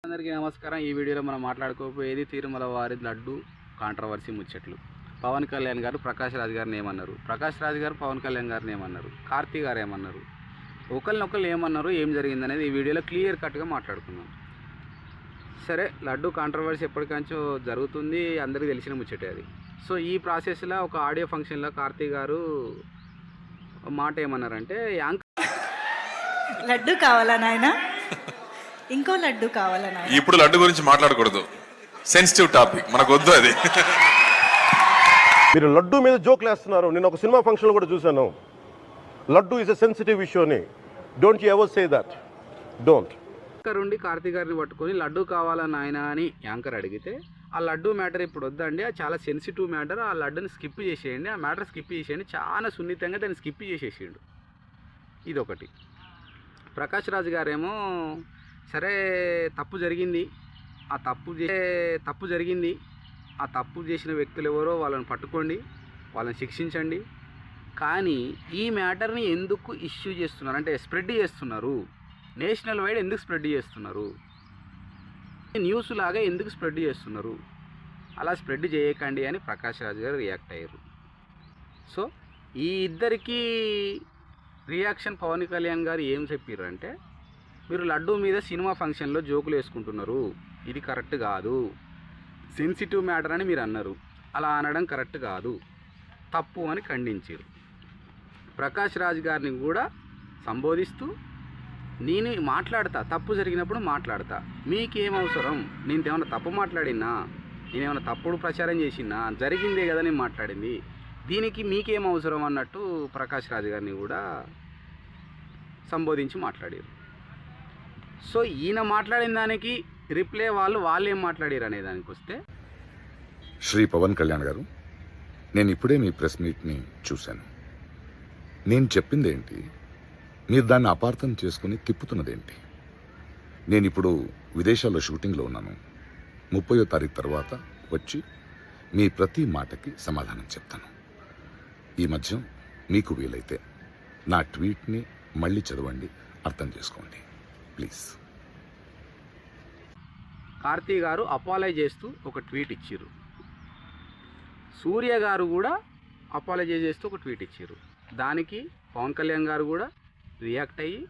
అందరికీ నమస్కారం. ఈ వీడియోలో మనం మాట్లాడుకోబోయేది తిరుమల వారి లడ్డు కాంట్రవర్సీ ముచ్చట్లు. పవన్ కళ్యాణ్ గారు ప్రకాష్ రాజ్ గారిని ఏమన్నారు, ప్రకాష్ రాజ్ గారు పవన్ కళ్యాణ్ గారిని ఏమన్నారు, కార్తీ గారు ఏమన్నారు, ఒకరినొకరు ఏమన్నారు, ఏం జరిగిందనేది ఈ వీడియోలో క్లియర్ కట్గా మాట్లాడుకుందాం. సరే, లడ్డు కాంట్రవర్సీ ఎప్పటికంచో జరుగుతుంది, అందరికీ తెలిసిన ముచ్చటే అది. సో ఈ ప్రాసెస్లో ఒక ఆడియో ఫంక్షన్లో కార్తీ గారు మాట ఏమన్నారంటే, లడ్డు కావాలా నాయనా, ఇంకో లడ్డు కావాలా నాయనా. ఇప్పుడు లడ్డు గురించి మాట్లాడకూడదు, సెన్సిటివ్ టాపిక్, మనకు వద్దు అది. మీరు లడ్డు మీద జోక్లు వేస్తున్నారు. నేను ఒక సినిమా ఫంక్షన్లో కూడా చూశాను. Laddu is a sensitive issue అని. Don't you ever say that. Don't. Anchor ఉండి కార్తీ గారిని పట్టుకొని లడ్డు కావాలా నాయనా అని యాంకర్ అడిగితే, ఆ లడ్డు మ్యాటర్ ఇప్పుడు వద్దండి, అది చాలా సెన్సిటివ్ మ్యాటర్, ఆ లడ్డుని స్కిప్ చేసేయండి, ఆ మ్యాటర్ స్కిప్ చేసేయండి, చాలా సున్నితంగా దాన్ని స్కిప్ చేసేసిండు. ఇదొకటి. ప్రకాష్ రాజ్ గారేమో సరే తప్పు జరిగింది, ఆ తప్పు చేసిన వ్యక్తులు ఎవరో వాళ్ళని పట్టుకోండి, వాళ్ళని శిక్షించండి, కానీ ఈ మ్యాటర్ని ఎందుకు ఇష్యూ చేస్తున్నారు అంటే స్ప్రెడ్ చేస్తున్నారు, నేషనల్ వైడ్ ఎందుకు స్ప్రెడ్ చేస్తున్నారు, న్యూస్ లాగా ఎందుకు స్ప్రెడ్ చేస్తున్నారు, అలా స్ప్రెడ్ చేయకండి అని ప్రకాష్ రాజ్ గారు రియాక్ట్ అయ్యారు. సో ఈ ఇద్దరికీ రియాక్షన్ పవన్ కళ్యాణ్ గారు ఏం చెప్పారు అంటే, మీరు లడ్డు మీద సినిమా ఫంక్షన్లో జోకులు వేసుకుంటున్నారు, ఇది కరెక్ట్ కాదు, సెన్సిటివ్ మ్యాటర్ అని మీరు అన్నారు, అలా అనడం కరెక్ట్ కాదు, తప్పు అని ఖండించారు. ప్రకాష్ రాజ్ గారిని కూడా సంబోధిస్తూ, నేను మాట్లాడతా, తప్పు జరిగినప్పుడు మాట్లాడతా, మీకేం అవసరం, నేను ఏమైనా తప్పు మాట్లాడినా, నేనేమైనా తప్పుడు ప్రచారం చేసినా, జరిగిందే కదా నేను మాట్లాడింది, దీనికి మీకేం అవసరం అన్నట్టు ప్రకాష్ రాజ్ గారిని కూడా సంబోధించి మాట్లాడారు. సో ఈయన మాట్లాడిన దానికి రిప్లై వాళ్ళు ఏం మాట్లాడారు అనే దానికి వస్తే, శ్రీ పవన్ కళ్యాణ్ గారు, నేను ఇప్పుడే మీ ప్రెస్ మీట్ని చూశాను. నేను చెప్పింది ఏంటి, మీరు దాన్ని అపార్థం చేసుకుని తిప్పుతున్నదేంటి? నేను ఇప్పుడు విదేశాల్లో షూటింగ్లో ఉన్నాను. 30వ తారీఖు తర్వాత వచ్చి మీ ప్రతి మాటకి సమాధానం చెప్తాను. ఈ మధ్య మీకు వీలైతే నా ట్వీట్ని మళ్ళీ చదవండి, అర్థం చేసుకోండి ప్లీజ్. కార్తీ గారు అపాలైజ్ చేస్తూ ఒక ట్వీట్ ఇచ్చారు, సూర్య గారు కూడా అపాలైజ్ చేస్తూ ఒక ట్వీట్ ఇచ్చారు. దానికి పవన్ కళ్యాణ్ గారు కూడా రియాక్ట్ అయ్యి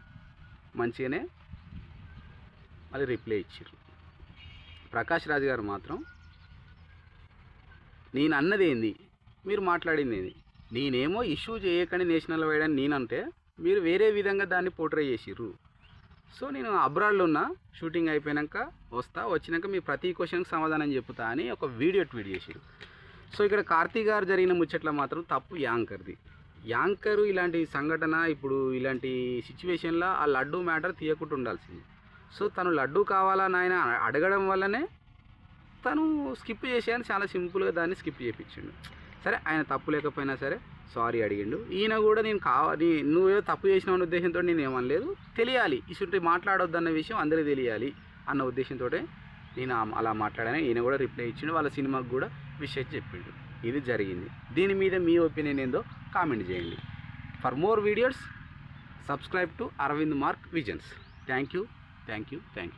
మంచిగానే అది రిప్లై ఇచ్చారు. ప్రకాష్ రాజ్ గారు మాత్రం, నేను అన్నది ఏంది, మీరు మాట్లాడింది ఏంది, నేనేమో ఇష్యూ చేయకండి నేషనల్ వైడ్ అని నేనంటే మీరు వేరే విధంగా దాన్ని పోర్ట్రే చేసిర్రు. సో నేను అబ్రాడ్లో ఉన్న షూటింగ్ అయిపోయాక వచ్చినాక మీ ప్రతి క్వశ్చన్కి సమాధానం చెప్తా అని ఒక వీడియో ట్వీట్ చేసిరు. సో ఇక్కడ కార్తీ గారు జరిగిన ముచ్చట్ల మాత్రం తప్పు యాంకర్ది. యాంకరు ఇలాంటి సంఘటన, ఇప్పుడు ఇలాంటి సిచ్యువేషన్లో ఆ లడ్డు మ్యాటర్ తీయకుండా ఉండాల్సింది. సో తను లడ్డు కావాలా నాయన అడగడం వల్లనే తను స్కిప్ చేసేయని చాలా సింపుల్గా దాన్ని స్కిప్ చేయించిండు. సరే, ఆయన తప్పు లేకపోయినా సరే సారీ అడిగిండు. ఈయన కూడా నేను నువ్వేదో తప్పు చేసిన ఉద్దేశంతో నేను ఏమనలేదు, తెలియాలి ఇసుంటి మాట్లాడొద్దన్న విషయం అందరికీ తెలియాలి అన్న ఉద్దేశంతో నేను అలా మాట్లాడాను. ఈయన కూడా రిప్లై ఇచ్చిండు, వాళ్ళ సినిమాకు కూడా విషయం చెప్పిండు. ఇది జరిగింది. దీని మీద మీ ఒపీనియన్ ఏందో కామెంట్ చేయండి. For more videos subscribe to Arvind mark visions. Thank you.